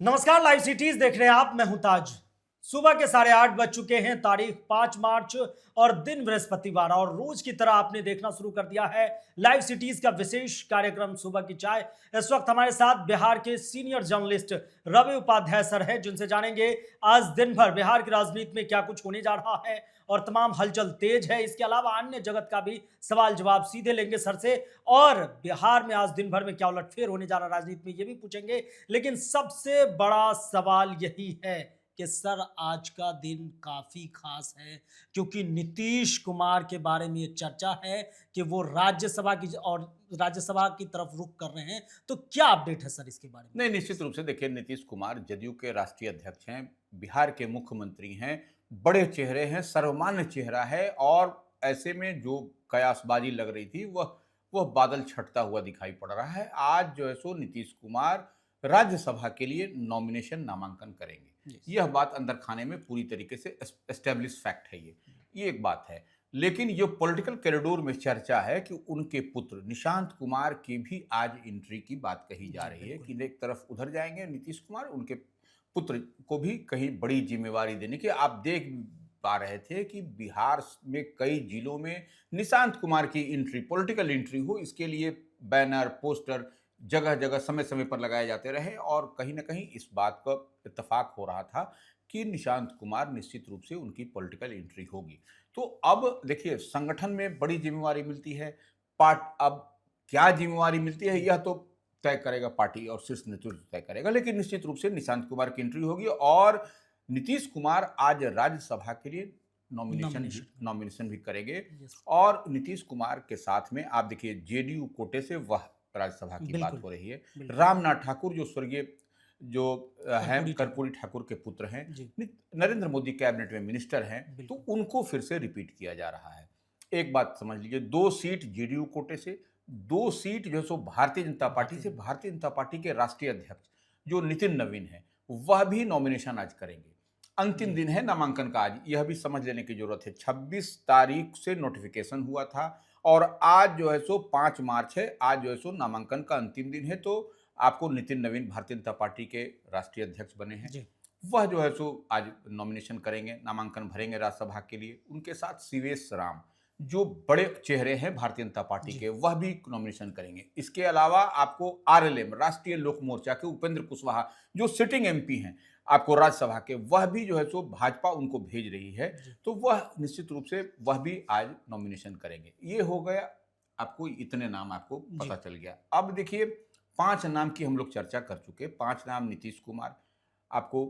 नमस्कार, live cities देख रहे हैं आप। मैं हूं ताज। सुबह के 8:30 बज चुके हैं। तारीख 5 मार्च और दिन बृहस्पतिवार, और रोज की तरह आपने देखना शुरू कर दिया है लाइव सिटीज का विशेष कार्यक्रम सुबह की चाय। इस वक्त हमारे साथ बिहार के senior journalist Ravi Upadhyay sir हैं, जिनसे जानेंगे आज दिन भर बिहार की राजनीति में क्या कुछ होने जा रहा है और तमाम हलचल तेज है। इसके अलावा अन्य जगत का भी सवाल जवाब सीधे लेंगे सर से, और बिहार में आज दिन भर में क्या उलटफेर होने जा रहा है राजनीति में, ये भी पूछेंगे। लेकिन सबसे बड़ा सवाल यही है कि सर आज का दिन काफी खास है, क्योंकि नीतीश कुमार के बारे में ये चर्चा है कि वो राज्यसभा की तरफ रुख कर रहे हैं। तो क्या अपडेट है सर इसके बारे में? नहीं, निश्चित रूप से देखिए, नीतीश कुमार जदयू के राष्ट्रीय अध्यक्ष हैं, बिहार के मुख्यमंत्री हैं, बड़े चेहरे हैं, सर्वमान्य चेहरा है। और ऐसे में जो कयासबाजी लग रही थी वह बादल छटता हुआ दिखाई पड़ रहा है। आज जो है सो नीतीश कुमार राज्यसभा के लिए नॉमिनेशन नामांकन करेंगे। यह बात अंदर खाने में पूरी तरीके से एस्टेब्लिश फैक्ट है। ये एक बात है। लेकिन ये पॉलिटिकल कॉरिडोर में चर्चा है कि उनके पुत्र निशांत कुमार की भी आज एंट्री की बात कही जा रही है कि एक तरफ उधर जाएंगे नीतीश कुमार, उनके पुत्र को भी कहीं बड़ी जिम्मेवारी देने की। आप देख पा रहे थे कि बिहार में कई जिलों में निशांत कुमार की एंट्री, पॉलिटिकल एंट्री हो, इसके लिए बैनर पोस्टर जगह जगह समय समय पर लगाए जाते रहे। और कहीं ना कहीं इस बात का इत्तेफाक हो रहा था कि निशांत कुमार निश्चित रूप से उनकी पॉलिटिकल एंट्री होगी। तो अब देखिए, संगठन में बड़ी जिम्मेवारी मिलती है। अब क्या जिम्मेवारी मिलती है यह तो तय करेगा पार्टी और शीर्ष नेतृत्व तय करेगा। लेकिन निश्चित रूप से निशांत कुमार की एंट्री होगी। और नीतीश कुमार आज राज्यसभा के लिए नॉमिनेशन भी करेंगे। और नीतीश कुमार के साथ में आप देखिए, जेडीयू कोटे से वह राज्यसभा की बात हो रही है। रामनाथ ठाकुर जो स्वर्गीय हैं कर्पूरी ठाकुर के पुत्र हैं, नरेंद्र मोदी कैबिनेट में मिनिस्टर हैं, तो उनको फिर से रिपीट किया जा रहा है। एक बात समझ लीजिए, 2 सीट जेडीयू कोटे से, 2 सीट जो है सो भारतीय जनता पार्टी से। भारतीय जनता पार्टी के राष्ट्रीय अध्यक्ष जो नितिन नवीन है, वह भी नॉमिनेशन आज करेंगे। अंतिम दिन है नामांकन का आज, यह भी समझ लेने की जरूरत है। 26 तारीख से नोटिफिकेशन हुआ था और आज जो है सो 5 मार्च है। आज जो है सो नामांकन का अंतिम दिन है। तो आपको नितिन नवीन भारतीय जनता पार्टी के राष्ट्रीय अध्यक्ष बने हैं, वह जो है सो आज नॉमिनेशन करेंगे, नामांकन भरेंगे राज्यसभा के लिए। उनके साथ सीवेश राम जो बड़े चेहरे हैं भारतीय जनता पार्टी के, वह भी नॉमिनेशन करेंगे। इसके अलावा आपको आरएलएम राष्ट्रीय लोक मोर्चा के उपेंद्र कुशवाहा जो सिटिंग एमपी हैं आपको राज्यसभा के, वह भी जो है सो भाजपा उनको भेज रही है। तो वह निश्चित रूप से वह भी आज नॉमिनेशन करेंगे। ये हो गया, आपको इतने नाम आपको पता चल गया। अब देखिए, 5 नाम की हम लोग चर्चा कर चुके। 5 नाम नीतीश कुमार, आपको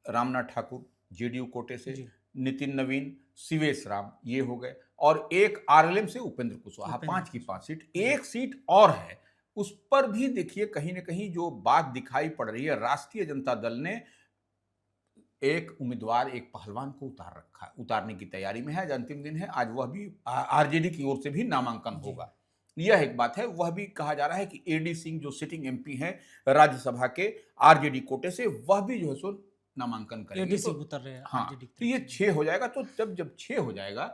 रामनाथ ठाकुर जेडीयू कोटे से, नितिन नवीन, सीवेश राम, ये हो गए। और एक आरएलएम से उपेंद्र कुशवाहा। 5 की 5 सीट। एक सीट और है, उस पर भी देखिए कहीं ना कहीं जो बात दिखाई पड़ रही है। राष्ट्रीय जनता दल ने एक उम्मीदवार, एक पहलवान को उतारने की तैयारी में है। आज अंतिम दिन है, आज वह भी आरजेडी की ओर से भी नामांकन होगा। यह एक बात है। वह भी कहा जा रहा है कि एडी सिंह जो सिटिंग एमपी हैं राज्यसभा के आरजेडी कोटे से, वह भी जो है सो नामांकन करेंगे। तो उतर रहे हैं। हाँ, तो ये 6 हो जाएगा। तो जब 6 हो जाएगा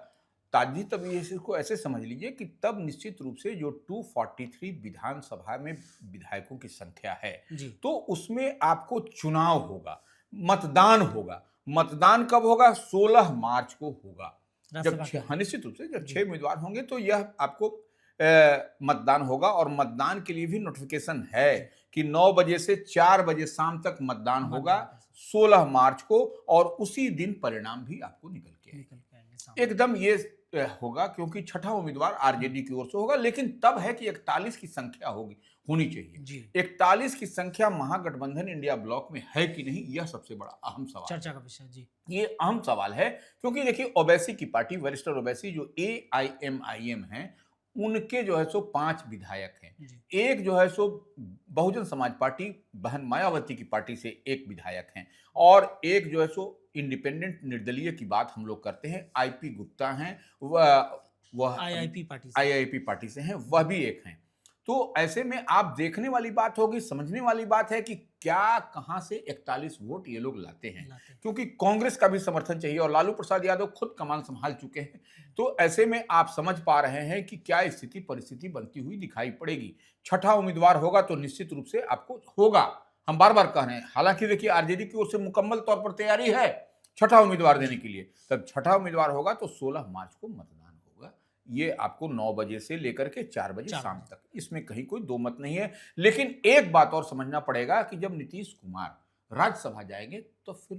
ताजी, तब ये इसको ऐसे समझ लीजिए कि तब निश्चित रूप से जो 243 विधानसभा में विधायकों की संख्या है, तो उसमें आपको चुनाव होगा, मतदान होगा। मतदान कब होगा? 16 मार्च को होगा। निश्चित रूप से जब 6 उम्मीदवार होंगे तो यह आपको मतदान होगा। और मतदान के लिए भी नोटिफिकेशन है कि 9 बजे से 4 बजे शाम तक मतदान होगा 16 मार्च को। और उसी दिन परिणाम भी आपको निकल के आएंगे। एकदम ये होगा, क्योंकि छठा उम्मीदवार आरजेडी की ओर से होगा। लेकिन तब है कि 41 की संख्या होनी चाहिए। 41 की संख्या महागठबंधन इंडिया ब्लॉक में है कि नहीं, यह सबसे बड़ा अहम सवाल, चर्चा का विषय। ये अहम सवाल है, क्योंकि देखिए, ओवैसी की पार्टी, वरिष्ठ ओवैसी जो AIMIM है, उनके जो है सो 5 विधायक हैं। एक जो है सो बहुजन समाज पार्टी बहन मायावती की पार्टी से एक विधायक हैं। और एक जो है सो इंडिपेंडेंट निर्दलीय की बात हम लोग करते हैं, IP गुप्ता हैं, वह IIP पार्टी से हैं, वह भी एक हैं। तो ऐसे में आप देखने वाली बात होगी, समझने वाली बात है कि क्या कहां से 41 वोट ये लोग लाते हैं। क्योंकि कांग्रेस का भी समर्थन चाहिए और लालू प्रसाद यादव खुद कमान संभाल चुके हैं। तो ऐसे में आप समझ पा रहे हैं कि क्या स्थिति परिस्थिति बनती हुई दिखाई पड़ेगी। छठा उम्मीदवार होगा तो निश्चित रूप से आपको होगा, हम बार बार कह रहे हैं। हालांकि देखिए आरजेडी की ओर से मुकम्मल तौर पर तैयारी है छठा उम्मीदवार देने के लिए। तब छठा उम्मीदवार होगा तो 16 मार्च को मतदान होगा। ये आपको 9 बजे से लेकर के 4 बजे 4 शाम बजे। तक, इसमें कहीं कोई दो मत नहीं है। लेकिन एक बात और समझना पड़ेगा कि जब नीतीश कुमार राज्यसभा जाएंगे तो फिर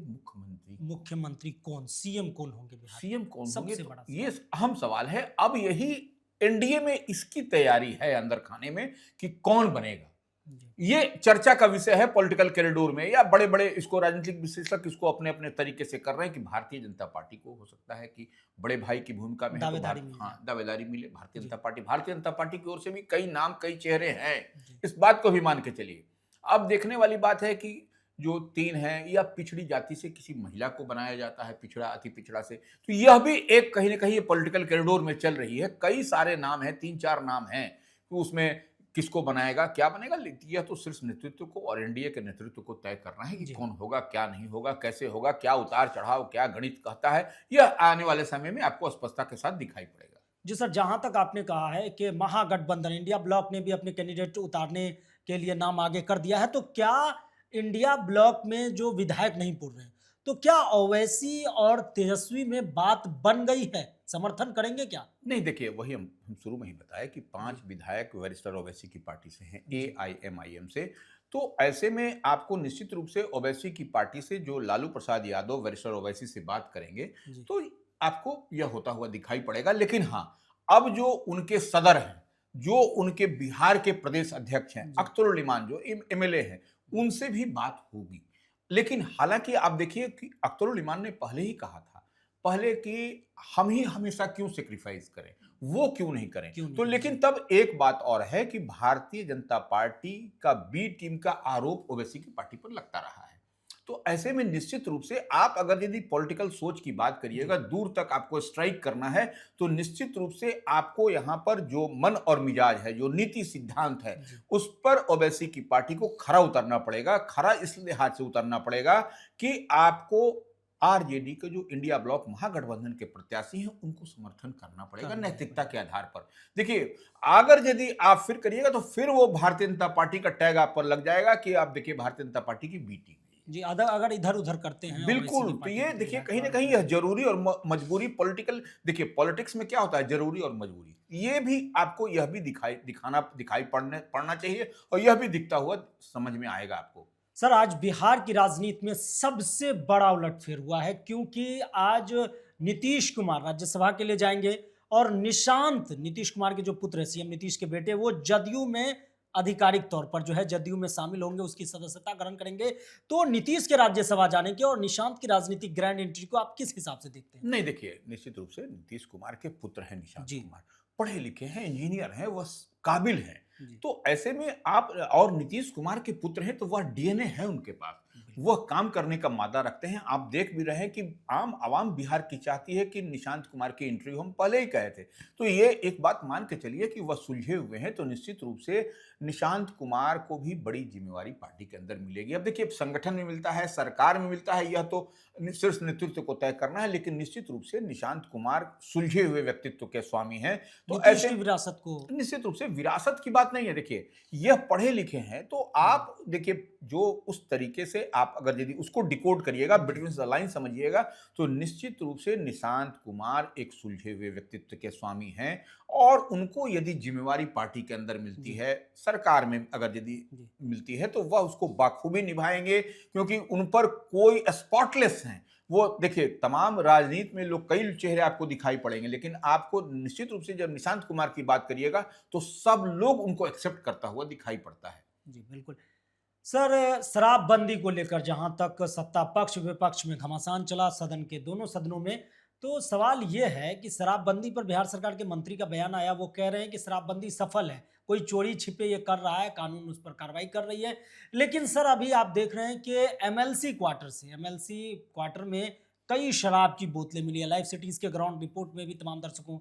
मुख्यमंत्री कौन, सीएम कौन होंगे बिहार के? सीएम कौन होंगे, सबसे तो बड़ा ये सवाल। अहम सवाल है। अब यही एनडीए में इसकी तैयारी है अंदर खाने में कि कौन बनेगा। जी। ये चर्चा का विषय है पॉलिटिकल कॉरिडोर में, या बड़े बड़े इसको राजनीतिक विश्लेषक इसको अपने अपने तरीके से कर रहे हैं कि भारतीय जनता पार्टी को हो सकता है कि बड़े भाई की भूमिका में है तो दावेदारी मिल हाँ जाए। दावेदारी मिले भारतीय जी। जनता पार्टी। भारतीय जनता पार्टी की ओर से भी कई नाम कई चेहरे हैं, जी। इस बात को भी मान के चलिए। अब देखने वाली बात है कि जो 3 हैं या पिछड़ी जाति से किसी महिला को बनाया जाता है, पिछड़ा अति पिछड़ा से, तो यह भी एक कहीं ना कहीं पॉलिटिकल कॉरिडोर में चल रही है। कई सारे नाम हैं, 3-4 नाम हैं, तो उसमें किसको बनाएगा क्या बनेगा, यह तो सिर्फ नेतृत्व को और एनडीए के नेतृत्व को तय करना है कि जी। कौन होगा क्या नहीं होगा, कैसे होगा, क्या उतार चढ़ाव, क्या गणित कहता है, यह आने वाले समय में आपको स्पष्टता के साथ दिखाई पड़ेगा। जी सर, जहां तक आपने कहा है कि महागठबंधन इंडिया ब्लॉक ने भी अपने कैंडिडेट उतारने के लिए नाम आगे कर दिया है, तो क्या इंडिया ब्लॉक में जो विधायक नहीं पुर रहे हैं, तो क्या ओवैसी और तेजस्वी में बात बन गई है, समर्थन करेंगे क्या? नहीं देखिए, वही हम शुरू में ही बताया कि 5 जी। विधायक वरिष्ठ ओवैसी की पार्टी से हैं, जी। एआईएमआईएम से। तो ऐसे में आपको निश्चित रूप से ओवैसी की पार्टी से जो लालू प्रसाद यादव वरिष्ठ ओवैसी से बात करेंगे, जी। तो आपको यह होता हुआ दिखाई पड़ेगा। लेकिन हाँ, अब जो उनके सदर हैं, जो उनके बिहार के प्रदेश अध्यक्ष हैं, जी। अख्तरुल इमान जो एमएलए हैं, उनसे भी बात होगी। लेकिन हालांकि आप देखिए कि अख्तरुल इमान ने पहले ही कहा था, पहले कि हम ही हमेशा क्यों सेक्रीफाइस करें, वो क्यों नहीं करें। क्यों नहीं तो करें? लेकिन जी। तब एक बात और है कि भारतीय जनता पार्टी का बी टीम का आरोप ओवैसी की पार्टी पर लगता रहा है। तो ऐसे में निश्चित रूप से आप अगर यदि पॉलिटिकल सोच की बात करिएगा, जी। दूर तक आपको स्ट्राइक करना है, तो निश्चित रूप से आपको यहां पर जो मन और मिजाज है, जो नीति सिद्धांत है, जी। उस पर ओवैसी की पार्टी को खरा उतरना पड़ेगा। खरा इस लिहाज से उतरना पड़ेगा कि आपको आरजेडी के जो इंडिया ब्लॉक महागठबंधन के प्रत्याशी हैं उनको समर्थन करना पड़ेगा करना नैतिकता पड़ेगा। के आधार पर। देखिए, अगर यदि आप फिर करिएगा तो फिर वो भारतीय जनता पार्टी का टैग आप पर लग जाएगा कि आप देखिए भारतीय जनता पार्टी की बी टीम है। जी, अगर इधर उधर करते हैं ओवैसी बिल्कुल, की तो पार्टी ये के देखिए विधायक कहीं न और कहीं यह ज़रूरी और मजबूरी पॉलिटिकल, देखिए पॉलिटिक्स में क्या होता है ज़रूरी और मजबूरी। ये भी आपको यह भी दिखाई पड़ना चाहिए और यह भी दिखता हुआ समझ में आएगा आपको। सर, आज बिहार की राजनीति में सबसे बड़ा उलटफेर हुआ है, क्योंकि आज नीतीश कुमार राज्यसभा के लिए जाएंगे और निशांत, नीतीश कुमार के जो पुत्र है, सीएम नीतीश के बेटे, वो जदयू में आधिकारिक तौर पर जो है जदयू में शामिल होंगे, उसकी सदस्यता ग्रहण करेंगे। तो नीतीश के राज्यसभा जाने की और निशांत की राजनीतिक ग्रैंड एंट्री को आप किस हिसाब से देखते हैं? नहीं देखिए, निश्चित रूप से नीतीश कुमार के पुत्र हैं निशांत जी। कुमार, पढ़े लिखे हैं, इंजीनियर हैं, वह काबिल हैं। जी। तो ऐसे में आप और नीतीश कुमार के पुत्र हैं तो वह डीएनए है उनके पास, वह काम करने का मादा रखते हैं। आप देख भी रहे हैं कि आम आवाम बिहार की चाहती है कि निशांत कुमार की इंटरव्यू हम पहले ही कहे थे। तो ये एक बात मान के चलिए कि वह सुलझे हुए हैं, तो निश्चित रूप से निशांत कुमार को भी बड़ी जिम्मेवारी पार्टी के अंदर मिलेगी। अब देखिए, संगठन में मिलता है, सरकार में मिलता है, यह तो शीर्ष नेतृत्व को तय करना है। लेकिन निश्चित रूप से निशांत कुमार सुलझे हुए व्यक्तित्व के स्वामी हैं, तो नीतीश ऐसे की विरासत को। निश्चित रूप से विरासत की बात नहीं है। देखिए, यह पढ़े लिखे हैं, तो आप देखिए जो उस तरीके से आप अगर यदि उसको डिकोड करिएगा, बिटवीन द लाइन समझिएगा, तो निश्चित रूप से निशांत कुमार एक सुलझे हुए व्यक्तित्व के स्वामी हैं। और उनको यदि जिम्मेवारी पार्टी के अंदर मिलती है, सरकार में अगर यदि मिलती है, तो वह उसको बाखूबी निभाएंगे, क्योंकि उन पर कोई स्पॉटलेस हैं। वो देखिए, तमाम राजनीति में लोग कई चेहरे आपको दिखाई पड़ेंगे, लेकिन आपको निश्चित रूप से जब निशांत कुमार की बात करिएगा तो सब लोग उनको एक्सेप्ट करता हुआ दिखाई पड़ता है। जी, बिल्कुल। सर, शराबबंदी को लेकर जहां तक सत्ता पक्ष विपक्ष में घमासान चला, सदन के दोनों सदनों में, तो सवाल यह है कि शराबबंदी पर बिहार सरकार के मंत्री का बयान आया। वो कह रहे हैं कि शराबबंदी सफल है, कोई चोरी छिपे ये कर रहा है, कानून उस पर कार्रवाई कर रही है। लेकिन सर, अभी आप देख रहे हैं कि एमएलसी क्वार्टर में कई शराब की बोतलें मिली है। लाइव सिटीज के ग्राउंड रिपोर्ट में भी तमाम दर्शकों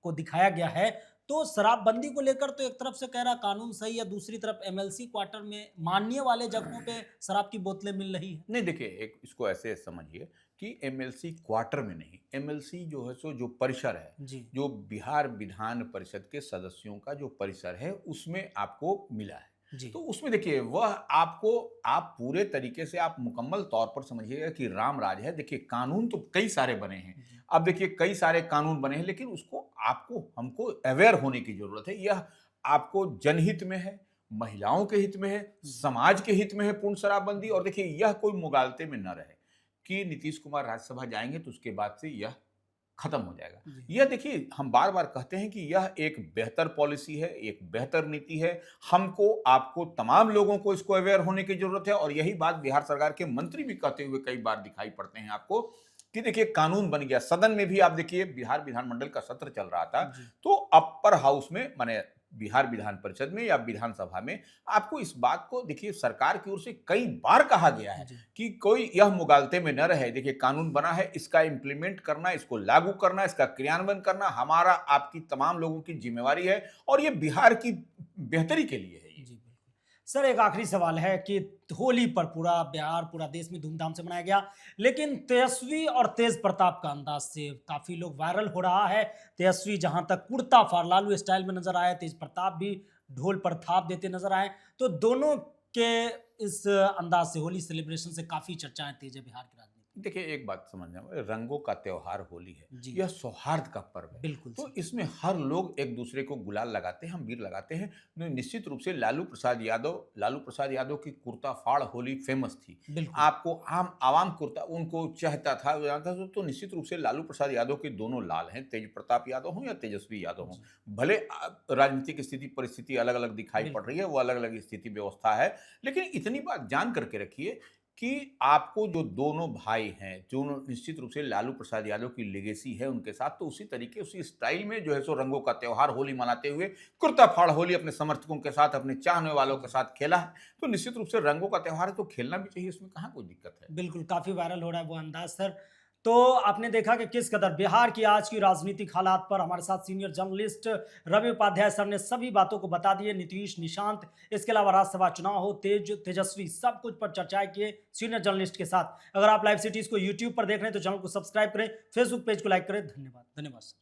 को दिखाया गया है। तो शराबबंदी को लेकर तो एक तरफ से कह रहा कानून सही है, दूसरी तरफ एमएलसी क्वार्टर में माननीय वाले जगहों पे शराब की बोतलें मिल रही है। नहीं देखिए, एक इसको ऐसे समझिए कि एमएलसी क्वार्टर में नहीं, एमएलसी जो है सो जो परिसर है, जी। जो बिहार विधान परिषद के सदस्यों का जो परिसर है, उसमें आपको मिला है। जी। तो उसमें देखिए वह आपको आप पूरे तरीके से आप मुकम्मल तौर पर समझिएगा कि राम राज है। देखिए कानून तो कई सारे बने हैं। जी। अब देखिए कई सारे कानून बने हैं लेकिन उसको आपको हमको अवेयर होने की ज़रूरत है। यह आपको जनहित में है, महिलाओं के हित में है, जी। समाज के हित में है पूर्ण शराबबंदी और देखिए यह कोई मुगालते में न रहे कि नीतीश कुमार राज्यसभा जाएँगे तो उसके बाद से यह खत्म हो जाएगा। जी। यह देखिए हम बार-बार कहते हैं कि यह एक बेहतर पॉलिसी है, एक बेहतर नीति है। हमको, आपको, तमाम लोगों को इसको अवेयर होने की ज़रूरत है और यही बात बिहार सरकार के मंत्री भी कहते हुए कई बार दिखाई पड़ते हैं आपको कि देखिए कानून बन गया। सदन में भी आप देखिए बिहार विधानमंडल का सत्र चल रहा था, जी। तो अपर हाउस में माने बिहार विधान परिषद में या विधानसभा में आपको इस बात को देखिए सरकार की ओर से कई बार कहा गया है जी। कि कोई यह मुगालते में न रहे। देखिए कानून बना है, इसका इम्प्लीमेंट करना, इसको लागू करना, इसका क्रियान्वयन करना हमारा, आपकी, तमाम लोगों की ज़िम्मेवारी है और ये बिहार की बेहतरी के लिए है ये। जी, बिल्कुल। सर एक आखिरी सवाल है कि होली पर पूरा बिहार, पूरा देश में धूमधाम से मनाया गया, लेकिन तेजस्वी और तेज प्रताप का अंदाज से काफ़ी लोग वायरल हो रहा है। तेजस्वी जहाँ तक कुर्ता फाड़लालू स्टाइल में नज़र आए, तेज प्रताप भी ढोल पर थाप देते नज़र आए। तो दोनों के इस अंदाज से होली सेलिब्रेशन से काफ़ी चर्चाएँ तेज़ है बिहार की राजनीति देखिए एक बात समझना, रंगों का त्योहार होली है, में। जी, यह सौहार्द का पर्व है। बिल्कुल तो सही। इसमें हर लोग एक दूसरे को गुलाल लगाते हैं, हम बीर लगाते हैं। निश्चित रूप से लालू प्रसाद यादव की कुर्ता फाड़ होली फेमस थी। बिल्कुल। आपको आम आवाम कुर्ता उनको चाहता था, जानता था। तो निश्चित रूप से लालू प्रसाद यादव के दोनों लाल हैं, तेज प्रताप यादव हों या तेजस्वी यादव हों। जी, भले राजनीतिक स्थिति परिस्थिति अलग अलग दिखाई पड़ बिल्कुल। रही है, वो अलग अलग स्थिति व्यवस्था है, लेकिन इतनी बात जान करके रखिए कि आपको जो दोनों भाई हैं, जो निश्चित रूप से लालू प्रसाद यादव की लेगेसी है उनके साथ, तो उसी तरीके, उसी स्टाइल में जो है सो रंगों का त्योहार होली मनाते हुए कुर्ता फाड़ होली अपने समर्थकों के साथ, अपने चाहने वालों के साथ खेला है। तो निश्चित रूप से रंगों का त्योहार है तो खेलना भी चाहिए, इसमें कहाँ कोई दिक्कत है। बिल्कुल, काफ़ी वायरल हो रहा है वो अंदाज़ सर। तो आपने देखा कि किस कदर बिहार की आज की राजनीतिक हालात पर हमारे साथ senior journalist Ravi Upadhyay sir ने सभी बातों को बता दिए। नीतीश, निशांत, इसके अलावा राज्यसभा चुनाव हो, तेजस्वी, सब कुछ पर चर्चाएँ किए सीनियर जर्नलिस्ट के साथ। अगर आप लाइव सिटीज़ को यूट्यूब पर देख रहे हैं तो चैनल को सब्सक्राइब करें, फेसबुक पेज को लाइक करें। धन्यवाद। धन्यवाद सर।